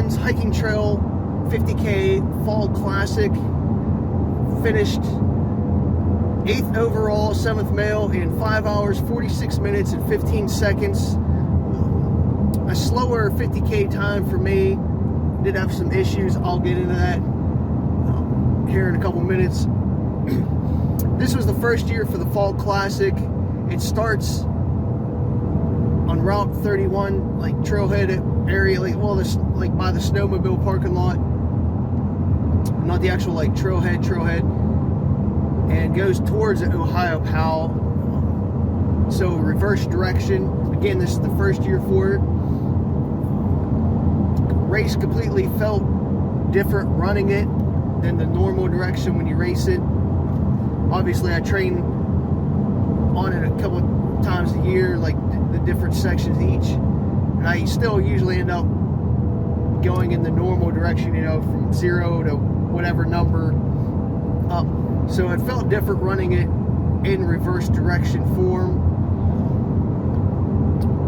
Highlands hiking trail 50K Fall Classic. Finished 8th overall, 7th male in 5 hours, 46 minutes, and 15 seconds. A slower 50K time for me. Did have some issues. I'll get into that here in a couple minutes. This was the first year for the Fall Classic. It starts on Route 31, like trailhead area, like like by the snowmobile parking lot, not the actual like trailhead, and goes towards the Ohiopyle. So reverse direction. Again, this is the first year for it. Race completely felt different running it than the normal direction when you race it. Obviously, I train on it a couple of times a year, like the different sections each, and I still usually end up going in the normal direction, you know, from 0 to whatever number up. So it felt different running it in reverse direction form,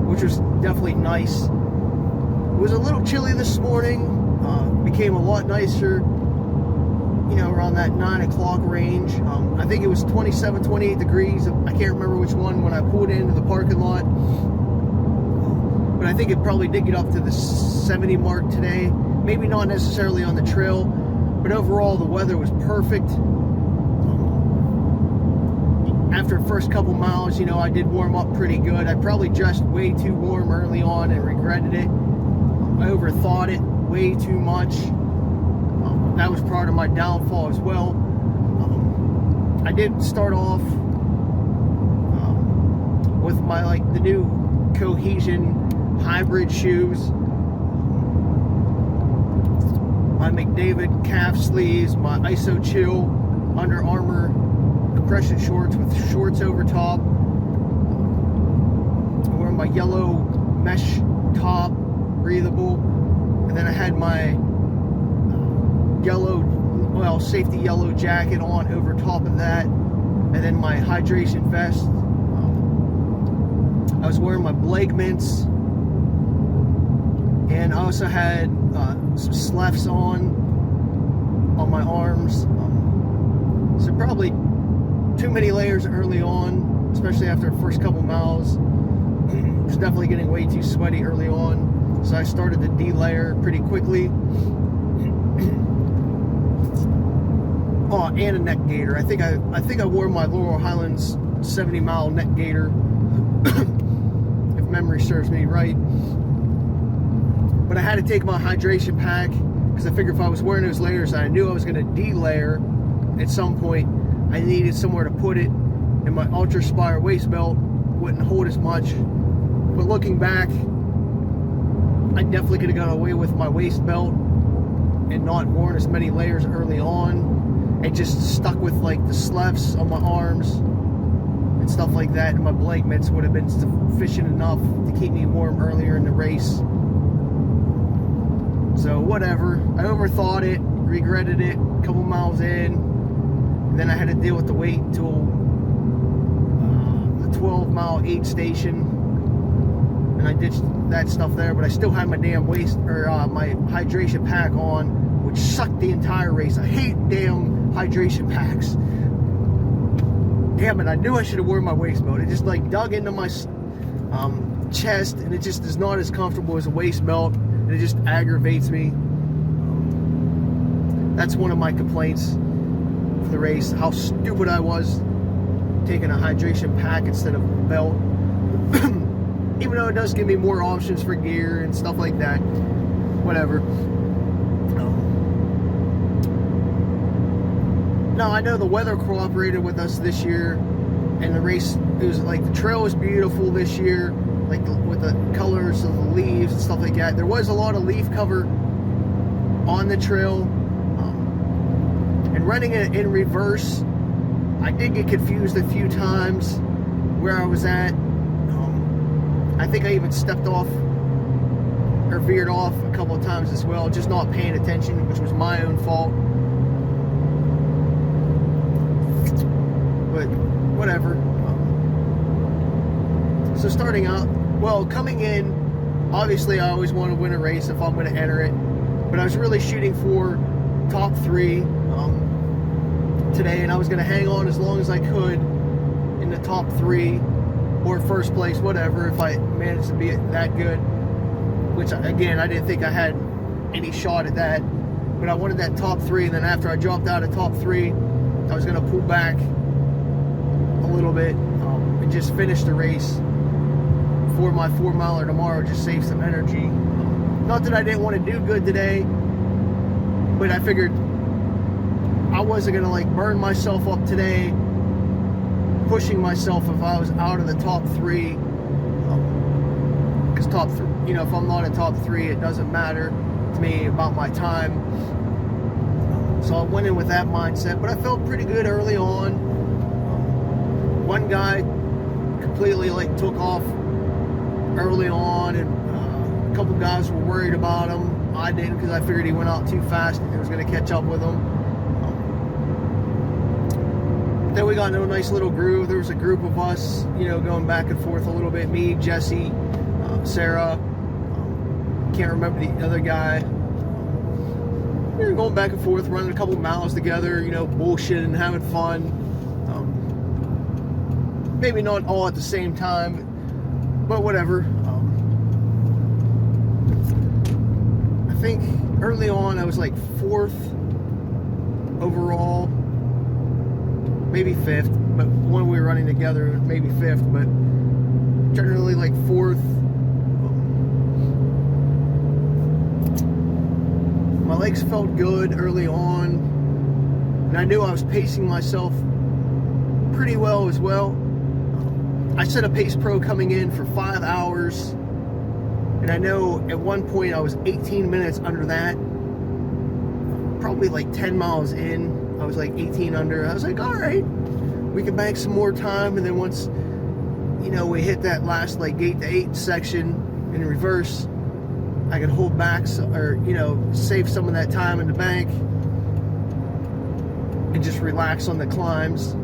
which was definitely nice. It was a little chilly this morning, became a lot nicer, you know, around that 9 o'clock range. I think it was 27, 28 degrees. I can't remember which one when I pulled into the parking lot, but I think it probably did get up to the 70 mark today. Maybe not necessarily on the trail, but overall the weather was perfect. After the first couple miles, you know, I did warm up pretty good. I probably dressed way too warm early on and regretted it. I overthought it way too much. That was part of my downfall as well. I did start off with my the new Cohesion hybrid shoes, my McDavid calf sleeves, my ISO Chill Under Armour compression shorts with shorts over top. I'm wearing my yellow mesh top, breathable, and then I had my safety yellow jacket on over top of that, and then my hydration vest. I was wearing my Blake mints, and I also had some slefs on my arms. So probably too many layers early on, especially after the first couple miles. It was definitely getting way too sweaty early on, so I started to de-layer pretty quickly. Oh, and a neck gaiter. I think I wore my Laurel Highlands 70-mile neck gaiter, if memory serves me right. But I had to take my hydration pack because I figured if I was wearing those layers, I knew I was going to de-layer at some point. I needed somewhere to put it, and my Ultra Spire waist belt wouldn't hold as much. But looking back, I definitely could have got away with my waist belt and not worn as many layers early on. It just stuck with like the slefs on my arms and stuff like that, and my Blake mitts would have been sufficient enough to keep me warm earlier in the race. So whatever, I overthought it, regretted it a couple miles in, and then I had to deal with the wait till the 12-mile aid station, and I ditched that stuff there. But I still had my damn my hydration pack on, which sucked the entire race. I hate damn hydration packs. Damn it, I knew I should have worn my waist belt. It just like dug into my chest, and it just is not as comfortable as a waist belt, and it just aggravates me. That's one of my complaints for the race, how stupid I was taking a hydration pack instead of a belt. Even though it does give me more options for gear and stuff like that. Whatever. Now, I know the weather cooperated with us this year, and the race, it was like the trail was beautiful this year, like with the colors of the leaves and stuff like that. There was a lot of leaf cover on the trail, and running it in reverse, I did get confused a few times where I was at. I think I even stepped off or veered off a couple of times as well, just not paying attention, which was my own fault. But whatever. So starting out, well, coming in, obviously I always want to win a race if I'm going to enter it. but I was really shooting for top 3 today, and I was going to hang on as long as I could in the top 3 or first place, whatever, if I managed to be that good, which again, I didn't think I had any shot at that, but I wanted that top 3. And then after I dropped out of top 3, I was going to pull back a little bit and just finish the race for my 4 miler tomorrow, just save some energy. Not that I didn't want to do good today, but I figured I wasn't going to like burn myself up today pushing myself if I was out of the top 3, because top 3, you know, if I'm not in top 3, it doesn't matter to me about my time. So I went in with that mindset, but I felt pretty good early on. One guy completely like took off early on, and a couple guys were worried about him. I didn't, because I figured he went out too fast and he was going to catch up with him. Then we got into a nice little groove. There was a group of us, you know, going back and forth a little bit. Me, Jesse, Sarah, can't remember the other guy. We were going back and forth, running a couple miles together, you know, bullshitting, having fun. Maybe not all at the same time, but whatever. I think early on I was like 4th overall, maybe 5th, but when we were running together, maybe 5th, but generally like 4th. My legs felt good early on, and I knew I was pacing myself pretty well as well. I set a pace pro coming in for 5 hours, and I know at one point I was 18 minutes under that. Probably like 10 miles in, I was like 18 under. I was like, all right, we can bank some more time, and then once, you know, we hit that last like gate to 8 section in reverse, I could hold back, or, you know, save some of that time in the bank and just relax on the climbs.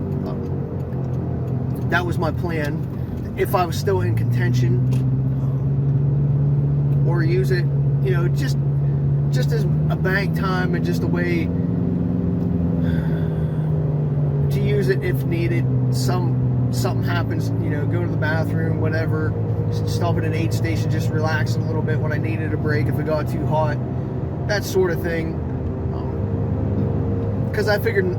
That was my plan. If I was still in contention, or use it, you know, just as a bank time and just a way to use it if needed. Something happens, you know, go to the bathroom, whatever, stop at an aid station, just relax a little bit when I needed a break if it got too hot, that sort of thing. Because I figured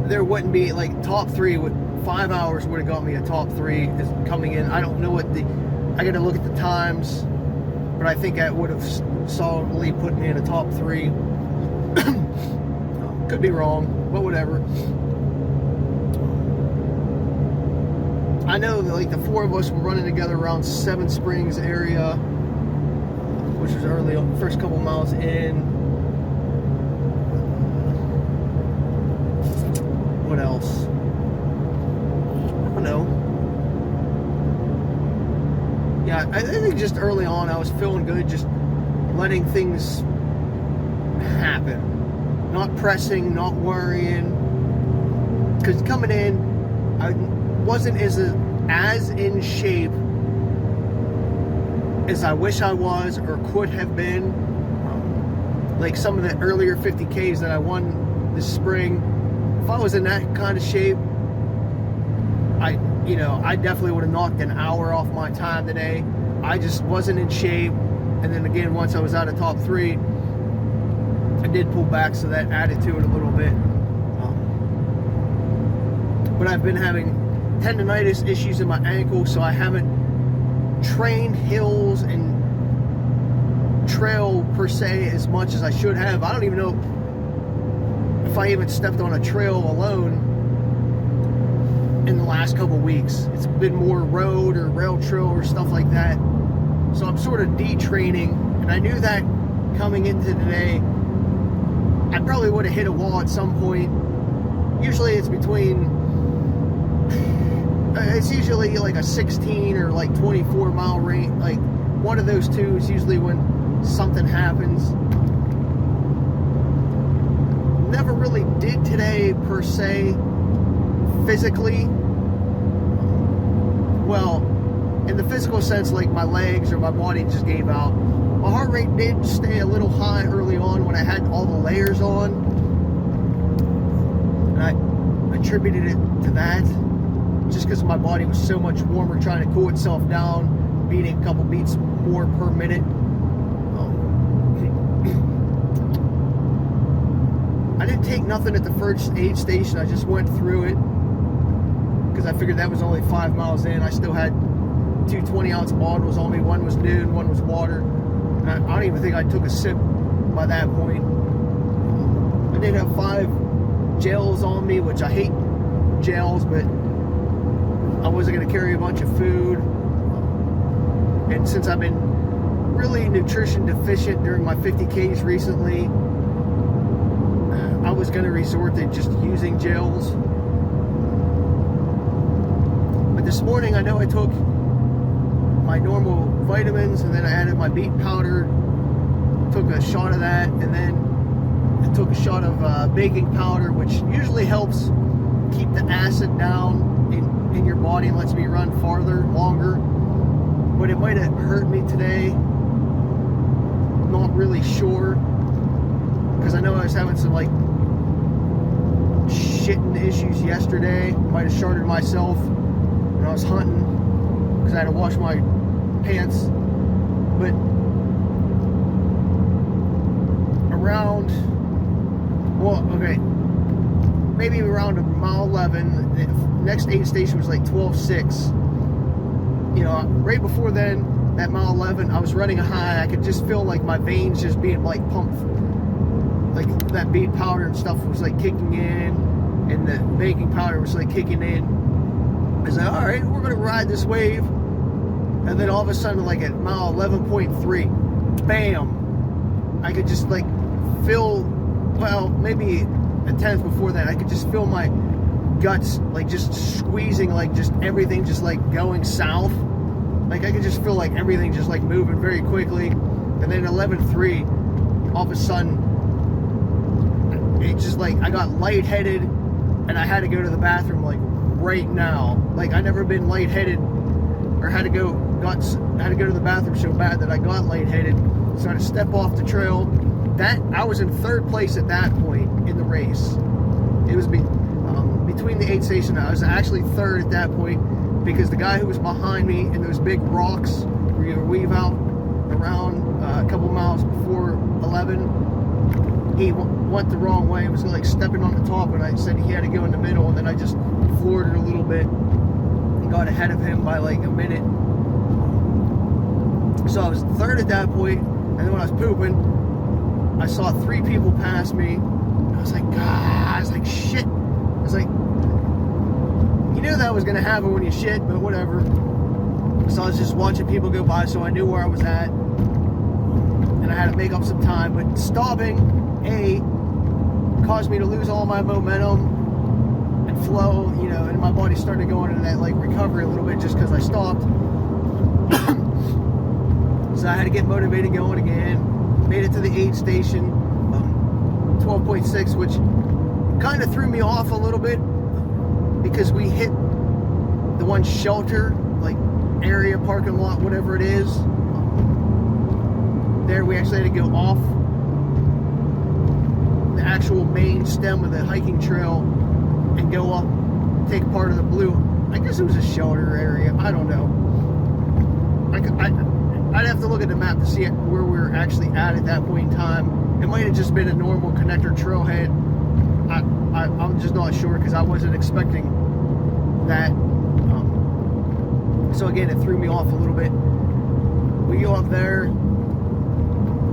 there wouldn't be like top 3 with 5 hours would have got me a top 3 is coming in. I don't know what I got to look at the times, but I think I would have solidly put me in a top 3. Could be wrong, but whatever. I know that like the 4 of us were running together around Seven Springs area, which was early on, first couple miles in. What else? I don't know. Yeah, I think just early on I was feeling good, just letting things happen. Not pressing, not worrying. Because coming in, I wasn't as in shape as I wish I was or could have been. Like some of the earlier 50Ks that I won this spring, if I was in that kind of shape, I definitely would have knocked an hour off my time today. I just wasn't in shape, and then again, once I was out of top 3, I did pull back, so that added to it a little bit. But I've been having tendonitis issues in my ankle, so I haven't trained hills and trail per se as much as I should have. I don't even know if I even stepped on a trail alone in the last couple weeks. It's been more road or rail trail or stuff like that. So I'm sort of detraining, and I knew that coming into today, I probably would have hit a wall at some point. Usually it's usually like a 16 or like 24 mile range, like one of those two is usually when something happens. Never really did today per se physically. Well, in the physical sense, like my legs or my body just gave out. My heart rate did stay a little high early on when I had all the layers on, and I attributed it to that, just because my body was so much warmer, trying to cool itself down, beating a couple beats more per minute. I didn't take nothing at the first aid station. I just went through it because I figured that was only 5 miles in. I still had 2 20-ounce bottles on me. One was new and one was water. And I don't even think I took a sip by that point. I did have 5 gels on me, which I hate gels, but I wasn't going to carry a bunch of food. And since I've been really nutrition deficient during my 50Ks recently, I was going to resort to just using gels. But this morning I know I took my normal vitamins, and then I added my beet powder, took a shot of that, and then I took a shot of baking powder, which usually helps keep the acid down in your body and lets me run farther, longer. But it might have hurt me today. Not really sure, because I know I was having some like shitting issues yesterday. Might have sharded myself when I was hunting because I had to wash my pants. But around, well, okay, maybe around mile 11, the next aid station was like 12.6. You know, right before then, that mile 11, I was running a high. I could just feel like my veins just being like pumped. Like that beet powder and stuff was like kicking in, and the baking powder was like kicking in. I was like, all right, we're gonna ride this wave. And then all of a sudden, like at mile 11.3, bam, I could just like feel, well, maybe a tenth before that, I could just feel my guts like just squeezing, like just everything just like going south. Like I could just feel like everything just like moving very quickly. And then 11.3, all of a sudden, it just like, I got lightheaded and I had to go to the bathroom like right now. Like I never been lightheaded or had to go to the bathroom so bad that I got lightheaded. So I had to step off the trail. That I was in 3rd place at that point in the race. It was between the aid station. I was actually 3rd at that point because the guy who was behind me in those big rocks where you weave out around a couple miles before 11, he went the wrong way. It was like stepping on the top, and I said he had to go in the middle, and then I just floored it a little bit and got ahead of him by like a minute. So I was 3rd at that point, and then when I was pooping, I saw 3 people pass me. I was like, God, I was like, shit. I was like, you knew that was gonna happen when you shit, but whatever. So I was just watching people go by, so I knew where I was at, and I had to make up some time. But stopping, caused me to lose all my momentum and flow, you know, and my body started going into that like recovery a little bit just because I stopped. So I had to get motivated going again. Made it to the aid station, 12.6, which kind of threw me off a little bit because we hit the one shelter, like area, parking lot, whatever it is. There we actually had to go off the actual main stem of the hiking trail and go up, take part of the blue. I guess it was a shelter area. I don't know. I'd have to look at the map to see where we were actually at that point in time. It might have just been a normal connector trailhead. I'm just not sure because I wasn't expecting that. So again, it threw me off a little bit. We go up there,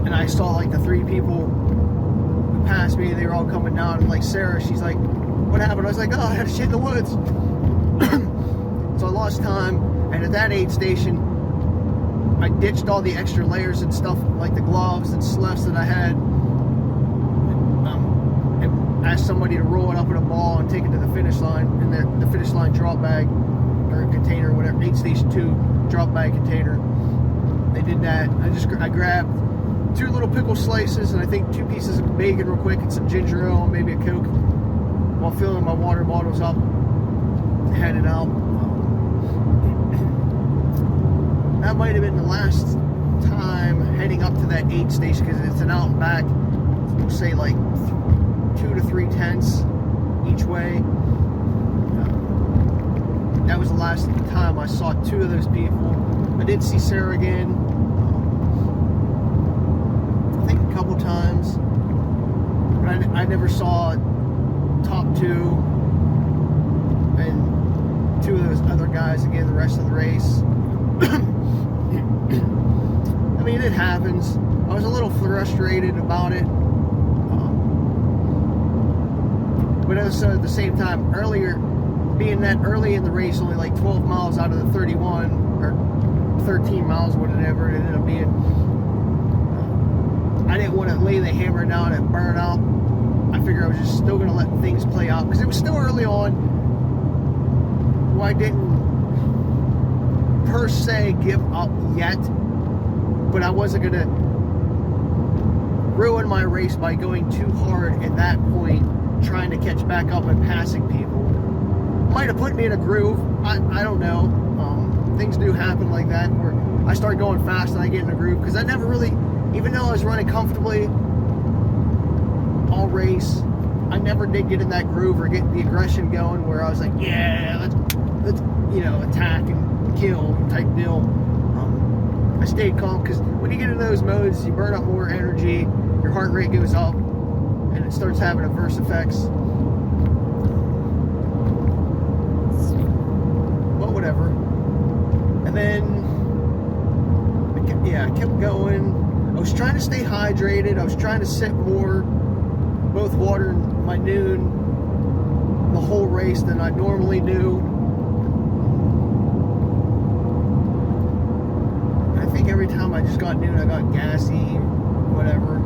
and I saw like the 3 people who passed me. They were all coming down, and like Sarah, she's like, "What happened?" I was like, "Oh, I had shit in the woods." So I lost time, and at that aid station, I ditched all the extra layers and stuff, like the gloves and sloughs that I had, and asked somebody to roll it up in a ball and take it to the finish line, and the finish line drop bag, or container, whatever, aid station 2 drop bag container. They did that. I grabbed 2 little pickle slices, and I think 2 pieces of bacon real quick, and some ginger ale, and maybe a Coke, while filling my water bottles up, headed out. that might have been the last time heading up to that aid station, because it's an out and back, we'll say like 2 to 3 tenths each way. That was the last time I saw 2 of those people. I did see Sarah again, I think a couple times, but I never saw top 2 and 2 of those other guys again the rest of the race. I mean, it happens. I was a little frustrated about it, but also at the same time, earlier, being that early in the race, only like 12 miles out of the 31, or 13 miles, whatever it ended up being, I didn't want to lay the hammer down and burn out. I figured I was just still going to let things play out, because it was still early on. Well, I didn't per se give up yet, but I wasn't going to ruin my race by going too hard at that point, trying to catch back up and passing people. Might have put me in a groove. I don't know. Things do happen like that, where I start going fast and I get in a groove, because I never really, even though I was running comfortably all race, I never did get in that groove or get the aggression going where I was like, yeah, let's you know, attack and kill type deal. I stayed calm, because when you get in those modes, you burn up more energy, your heart rate goes up, and it starts having adverse effects. But whatever. And then, I kept going. I was trying to stay hydrated. I was trying to sip more, both water and my noon, the whole race than I normally do. I think every time I just got noon, I got gassy, whatever.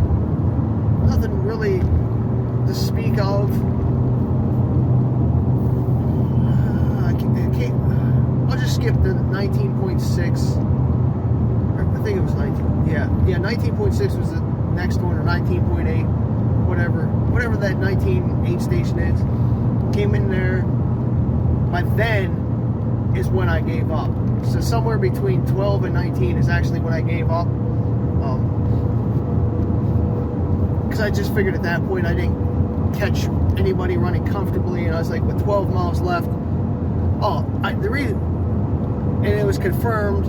Nothing really to speak of. I'll just skip the 19.6. I think it was 19. Yeah, 19.6 was the next one, or 19.8, whatever that 19.8 station is. Came in there. By then is when I gave up. So somewhere between 12 and 19 is actually when I gave up. Because I just figured at that point I didn't catch anybody running comfortably, and I was like, with 12 miles left, the reason, and it was confirmed,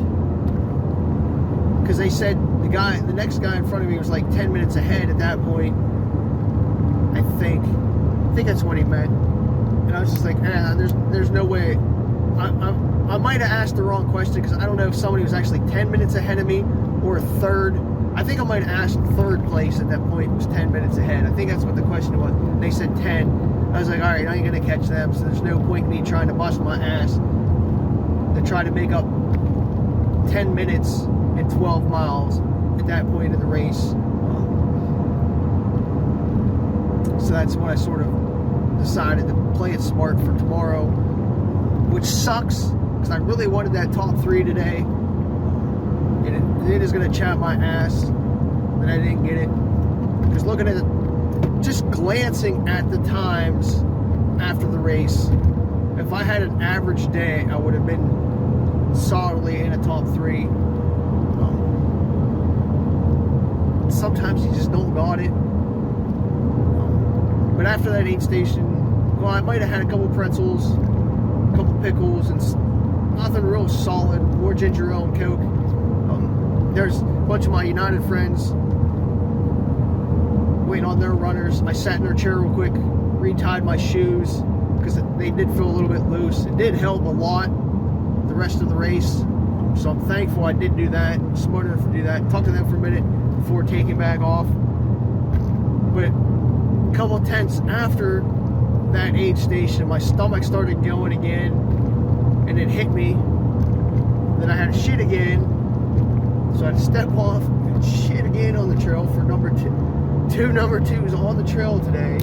because they said the next guy in front of me was like 10 minutes ahead at that point. I think that's what he meant, and I was just like, there's no way. I might have asked the wrong question, because I don't know if somebody was actually 10 minutes ahead of me or third. I think I might have asked third place at that point was 10 minutes ahead. I think that's what the question was. They said 10. I was like, all right, I ain't going to catch them, so there's no point in me trying to bust my ass to try to make up 10 minutes and 12 miles at that point in the race. So that's when I sort of decided to play it smart for tomorrow, which sucks, because I really wanted that top 3 today, and it is going to chap my ass that I didn't get it. Because looking at it, just glancing at the times after the race, if I had an average day, I would have been solidly in a top 3. Sometimes you just don't got it. But after that aid station, well, I might have had a couple pretzels, a couple pickles, and nothing real solid, more ginger ale and Coke. There's a bunch of my United friends waiting on their runners. I sat in their chair real quick, retied my shoes, because they did feel a little bit loose. It did help a lot the rest of the race, so I'm thankful I did do that. I'm smart enough to do that. Talk to them for a minute before taking back off. But a couple of tenths after that aid station, my stomach started going again, and it hit me. Then I had to shit again, so I had to step off and shit again on the trail for number 2. 2 number 2s on the trail today.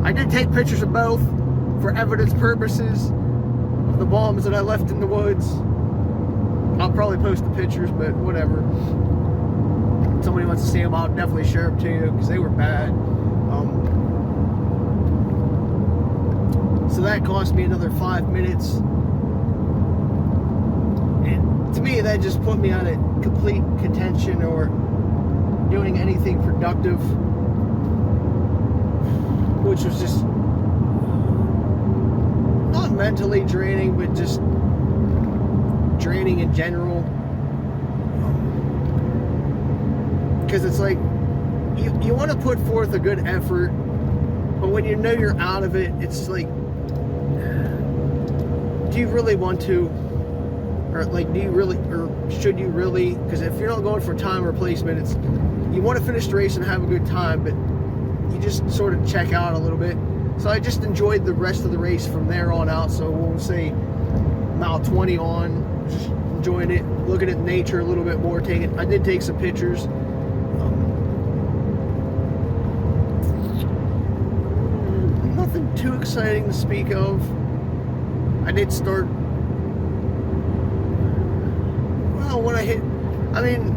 I did take pictures of both for evidence purposes of the bombs that I left in the woods. I'll probably post the pictures, but whatever. If somebody wants to see them, I'll definitely share them to you, because they were bad. So that cost me another 5 minutes. And to me, that just put me on a complete contention or doing anything productive, which was just not mentally draining, but just draining in general. Because it's like, you want to put forth a good effort, but when you know you're out of it, it's like, do you really want to? Or like, do you really, or should you really? Because if you're not going for time replacement, it's, you want to finish the race and have a good time, but you just sort of check out a little bit. So I just enjoyed the rest of the race from there on out. So we'll say mile 20 on, just enjoying it, looking at nature a little bit more. I did take some pictures. Nothing too exciting to speak of. I did start, well, when I hit, I mean,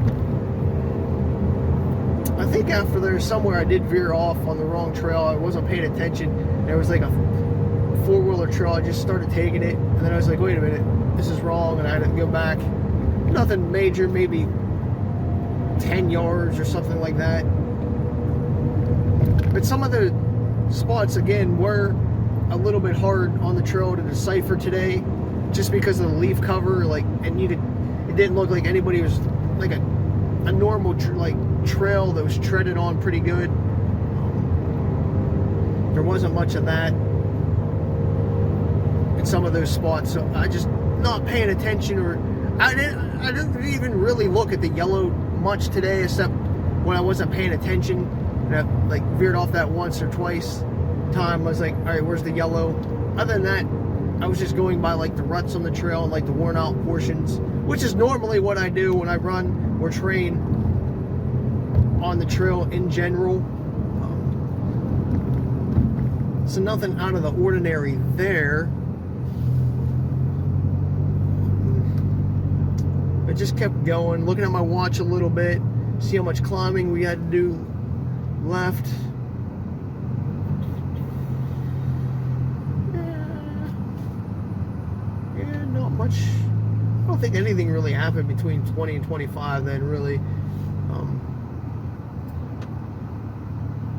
I think after there somewhere I did veer off on the wrong trail. I wasn't paying attention. There was like a four-wheeler trail. I just started taking it, and then I was like, wait a minute, this is wrong, and I had to go back. Nothing major, maybe 10 yards or something like that. But some of the spots, again, were a little bit hard on the trail to decipher today, just because of the leaf cover. Like, it didn't look like anybody was like a normal trail that was treaded on pretty good. There wasn't much of that in some of those spots, so I just not paying attention, or I didn't even really look at the yellow much today, except when I wasn't paying attention, and I like veered off that once or twice time. I was like, all right, where's the yellow? Other than that, I was just going by like the ruts on the trail and like the worn out portions, which is normally what I do when I run or train on the trail in general. So nothing out of the ordinary there. I just kept going, looking at my watch a little bit, see how much climbing we had to do left. Yeah, not much. I don't think anything really happened between 20 and 25 then, really.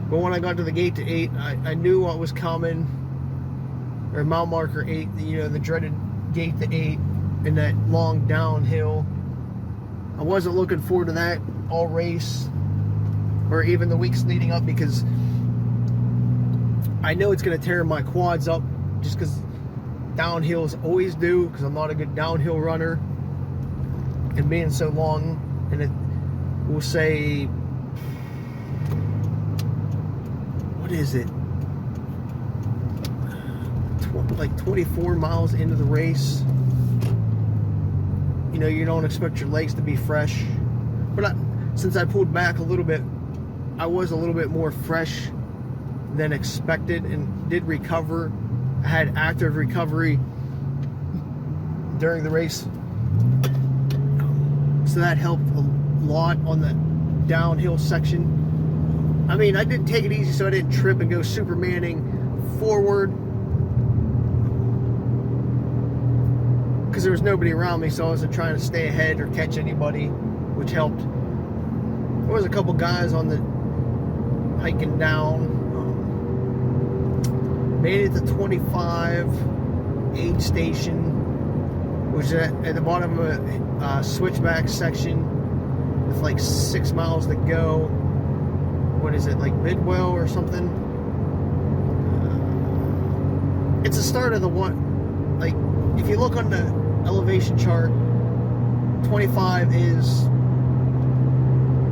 But when I got to the gate to 8, I knew what was coming. Or mile marker 8, you know, the dreaded gate to 8 and that long downhill. I wasn't looking forward to that all race or even the weeks leading up, because I know it's going to tear my quads up, just because downhills always do, because I'm not a good downhill runner, and being so long. And it will say, what is it, like 24 miles into the race, you know, you don't expect your legs to be fresh. But since I pulled back a little bit, I was a little bit more fresh than expected and did recover. I had active recovery during the race, so that helped a lot on the downhill section. I mean, I did take it easy so I didn't trip and go Supermaning forward, because there was nobody around me, so I wasn't trying to stay ahead or catch anybody, which helped. There was a couple guys on the hiking down. Made it to 25 aid station, which is at the bottom of a switchback section with like 6 miles to go. What is it, like Bidwell or something? It's the start of the one, like, if you look on the elevation chart, 25 is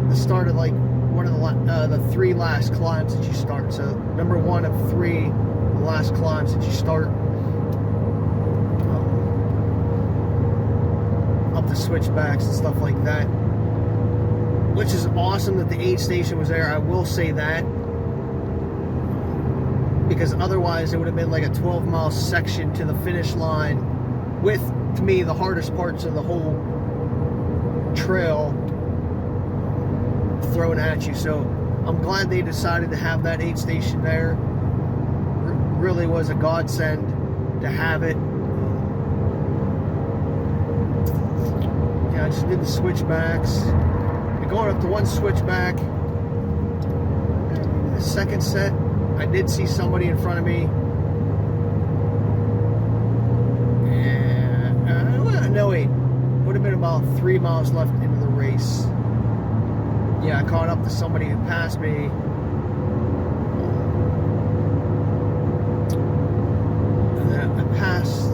the start of like one of the 3 last climbs that you start. So number 1 of 3 last climbs that you start up the switchbacks and stuff like that, which is awesome that the aid station was there. I will say that, because otherwise it would have been like a 12-mile section to the finish line with, to me, the hardest parts of the whole trail thrown at you. So I'm glad they decided to have that aid station there. Really was a godsend to have it. Yeah, I just did the switchbacks. And going up to one switchback, the second set, I did see somebody in front of me. And, well, no, wait. Would have been about 3 miles left into the race. Yeah, I caught up to somebody who passed me. And then I passed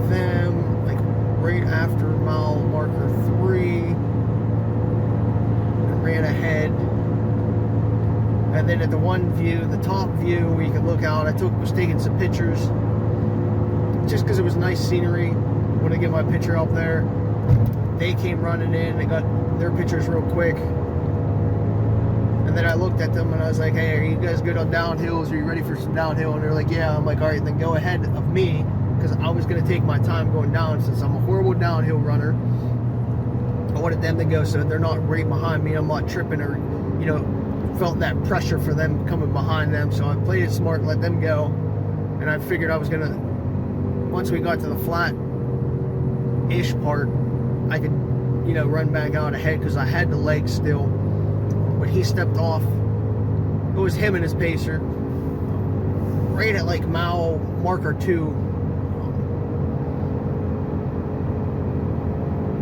them like right after mile marker 3 and ran ahead. And then at the one view, the top view where you could look out, I was taking some pictures just because it was nice scenery. When I get my picture up there, they came running in. They got their pictures real quick. And then I looked at them and I was like, hey, are you guys good on downhills? Are you ready for some downhill? And they're like, yeah. I'm like, all right, then go ahead of me, because I was going to take my time going down since I'm a horrible downhill runner. I wanted them to go so they're not right behind me. I'm not tripping or, you know, felt that pressure for them coming behind them. So I played it smart, let them go. And I figured I was going to, once we got to the flat-ish part, I could, you know, run back out ahead because I had the legs still. But he stepped off. It was him and his pacer. Right at like mile marker 2.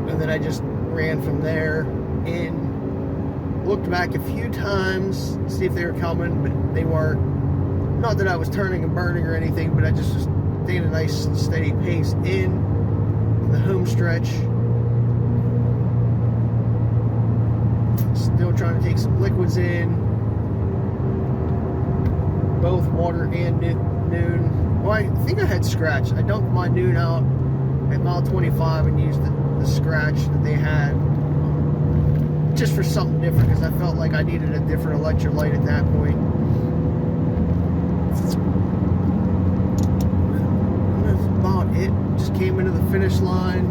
And then I just ran from there in. Looked back a few times, see if they were coming, but they weren't. Not that I was turning and burning or anything, but I just was staying a nice steady pace in the home stretch. Still trying to take some liquids in, both water and noon. Well, I think I had scratch. I dumped my noon out at mile 25 and used the scratch that they had just for something different, because I felt like I needed a different electrolyte at that point. And that's about it. Just came into the finish line.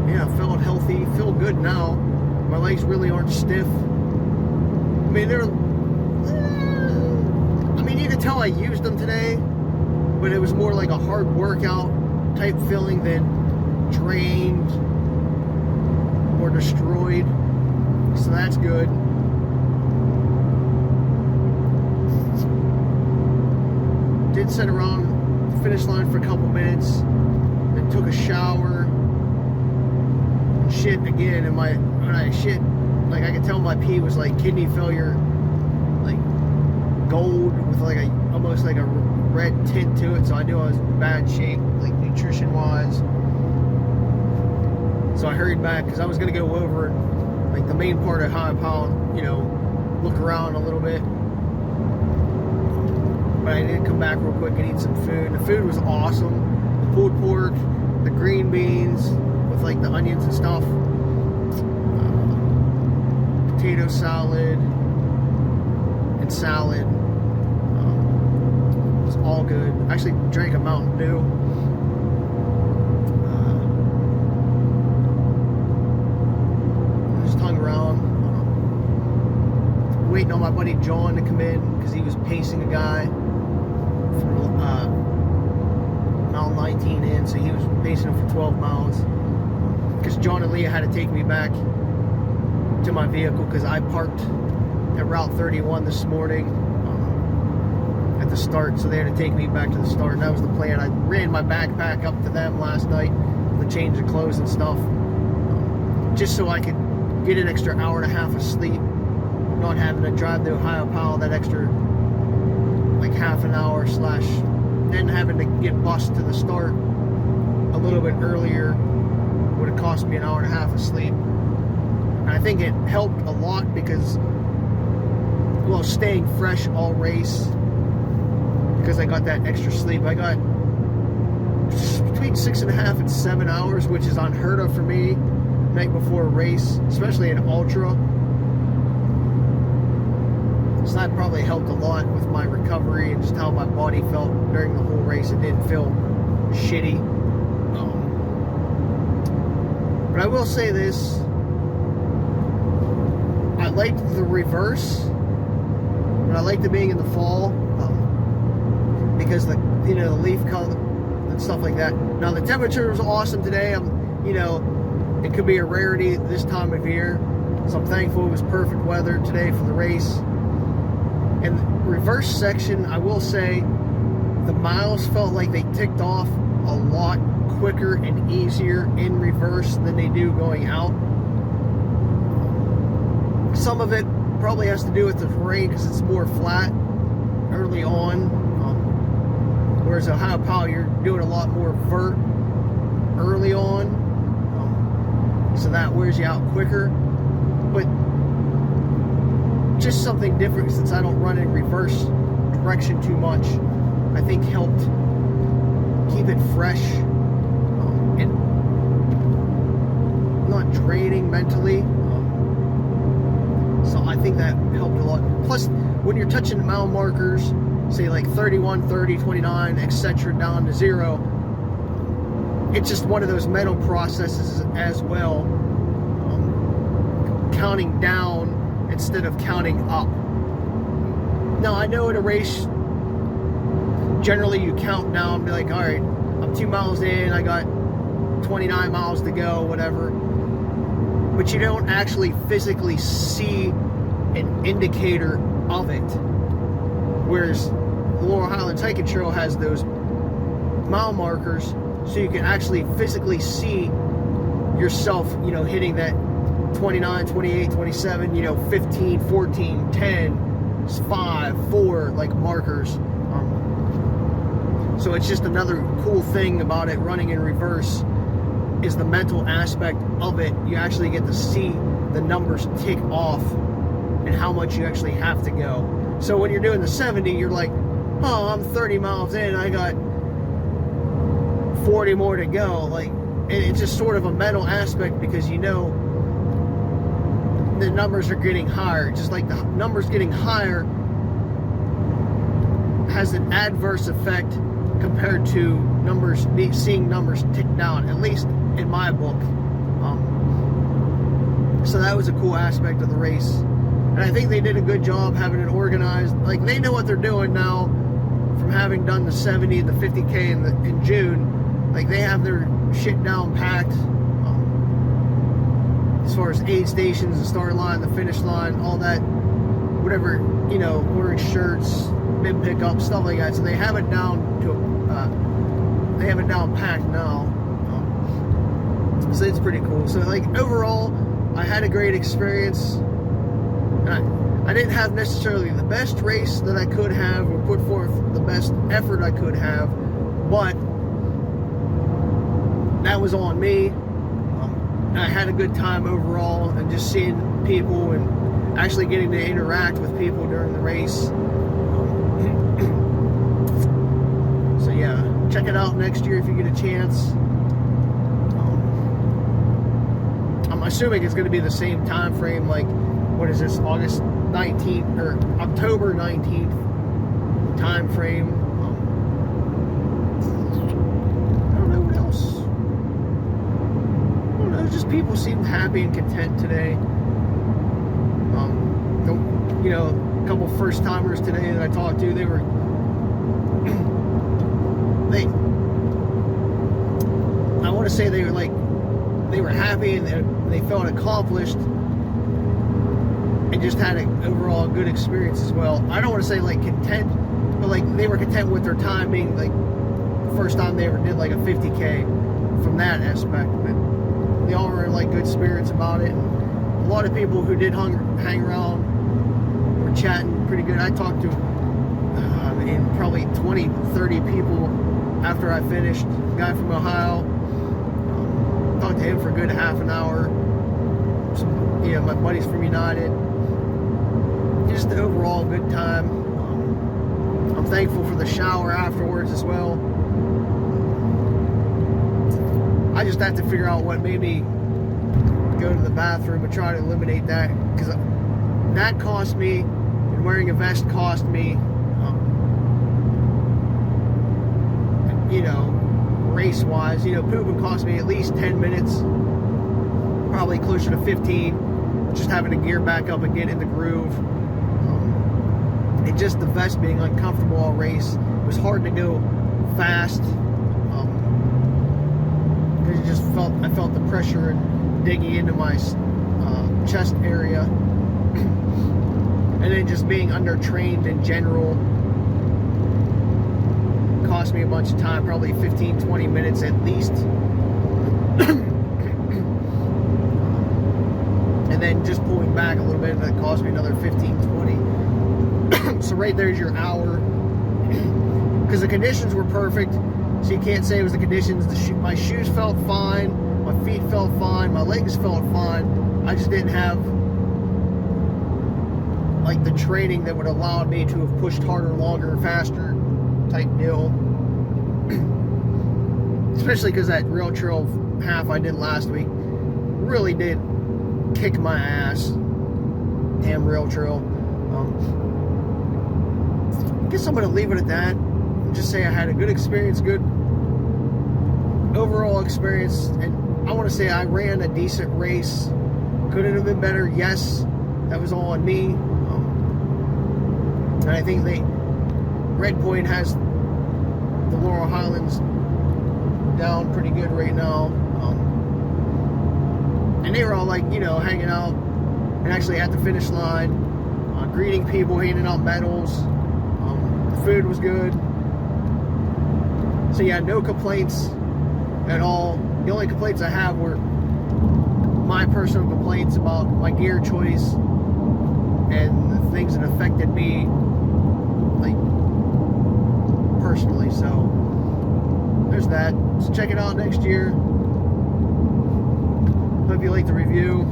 Yeah, I felt healthy, feel good now. My legs really aren't stiff. I mean, you can tell I used them today, but it was more like a hard workout type feeling than drained or destroyed. So that's good. Did sit around the finish line for a couple minutes, then took a shower. Shit again, and when I shit, like I could tell my pee was like kidney failure, like gold with like almost like a red tint to it. So I knew I was in bad shape, like nutrition wise. So I hurried back because I was gonna go over like the main part of Ohiopyle, you know, look around a little bit. But I did come back real quick and eat some food. The food was awesome. The pulled pork, the green beans with like the onions and stuff, potato salad and salad. It was all good. I actually drank a Mountain Dew. Just hung around, waiting on my buddy John to come in because he was pacing a guy from mile 19 in, so he was pacing him for 12 miles. Because John and Leah had to take me back to my vehicle because I parked at Route 31 this morning at the start, so they had to take me back to the start, and that was the plan. I ran my backpack up to them last night to change the clothes and stuff, just so I could get an extra hour and a half of sleep, not having to drive to Ohiopyle that extra like half an hour / then having to get bused to the start a little bit earlier would have cost me an hour and a half of sleep. And I think it helped a lot because, well, staying fresh all race, because I got that extra sleep. I got between 6.5 and 7 hours, which is unheard of for me night before a race, especially an ultra. So that probably helped a lot with my recovery and just how my body felt during the whole race. It didn't feel shitty. But I will say this, I liked the reverse, but I liked it being in the fall, because you know, the leaf color and stuff like that. Now the temperature was awesome today. You know, it could be a rarity this time of year, so I'm thankful it was perfect weather today for the race. And the reverse section, I will say, the miles felt like they ticked off a lot quicker and easier in reverse than they do going out. Some of it probably has to do with the terrain because it's more flat early on, whereas Ohiopyle, you're doing a lot more vert early on, so that wears you out quicker. But just something different, since I don't run in reverse direction too much, I think helped keep it fresh and not draining mentally. So I think that helped a lot. Plus, when you're touching mile markers, say like 31, 30, 29, etc., down to 0, it's just one of those mental processes as well. Counting down instead of counting up. Now, I know in a race, generally you count down, be like, all right, I'm 2 miles in, I got 29 miles to go, whatever. But you don't actually physically see an indicator of it. Whereas the Laurel Highlands Hiking Trail has those mile markers, so you can actually physically see yourself, you know, hitting that 29, 28, 27, you know, 15, 14, 10, 5, 4, like markers. So it's just another cool thing about it running in reverse is the mental aspect of it. You actually get to see the numbers tick off and how much you actually have to go. So when you're doing the 70, you're like, oh, I'm 30 miles in, I got 40 more to go. Like, and it's just sort of a mental aspect because you know the numbers are getting higher. Just like the numbers getting higher has an adverse effect compared to numbers, seeing numbers tick down, at least in my book. So that was a cool aspect of the race. And I think they did a good job having it organized. Like, they know what they're doing now from having done the 70 and the 50K in June. Like, they have their shit down packed. As far as aid stations, the start line, the finish line, all that, whatever, you know, ordering shirts, bib pickup, stuff like that. So they have it down to, they have it down packed now. So it's pretty cool. So like overall, I had a great experience. And I didn't have necessarily the best race that I could have or put forth the best effort I could have, but that was on me. I had a good time overall, and just seeing people and actually getting to interact with people during the race. So yeah, check it out next year if you get a chance. I'm assuming it's going to be the same time frame, like, what is this, August 19th or October 19th time frame. I don't know what else. I don't know, just people seemed happy and content today. You know, a couple first timers today that I talked to, they were I want to say they were like, they were happy and they felt accomplished and just had an overall good experience as well. I don't want to say like content, but like they were content with their time being like the first time they ever did like a 50K from that aspect. But they all were in like good spirits about it. And a lot of people who did hang around were chatting pretty good. I talked to probably 20, 30 people after I finished. A guy from Ohio. Talked to him for a good half an hour. Some, you know, my buddies from United. Just an overall good time. I'm thankful for the shower afterwards as well. I just have to figure out what made me go to the bathroom and try to eliminate that, because that cost me, and wearing a vest cost me, you know, race-wise, you know, pooping cost me at least 10 minutes, probably closer to 15, just having to gear back up and get in the groove. And just the vest being uncomfortable all race, it was hard to go fast. Because I felt the pressure digging into my chest area, and then just being undertrained in general cost me a bunch of time, probably 15-20 minutes at least. And then just pulling back a little bit, that cost me another 15-20. So right there's your hour. Because the conditions were perfect, so you can't say it was the conditions. My shoes felt fine, my feet felt fine, my legs felt fine. I just didn't have like the training that would allow me to have pushed harder, longer, faster type deal. Especially because that rail trail half I did last week really did kick my ass. Damn rail trail. I guess I'm gonna leave it at that and just say I had a good experience, good overall experience, and I want to say I ran a decent race. Could it have been better? Yes, that was all on me. And I think Red Point has the Laurel Highlands down pretty good right now. And they were all like, you know, hanging out and actually at the finish line, greeting people, handing out medals. The food was good. So yeah, no complaints at all. The only complaints I have were my personal complaints about my gear choice and the things that affected me, like, personally. So there's that. So check it out next year. Hope you like the review.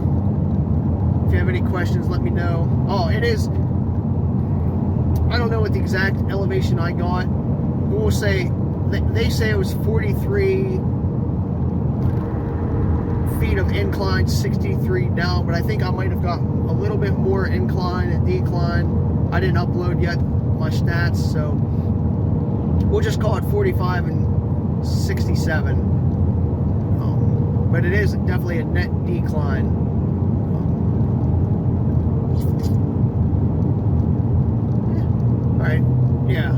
If you have any questions, let me know. Oh, it is, I don't know what the exact elevation I got, but we'll say, they say it was 43 feet of incline, 63 down, but I think I might have got a little bit more incline and decline. I didn't upload yet my stats, so we'll just call it 45 and 67. But it is definitely a net decline. All right, yeah.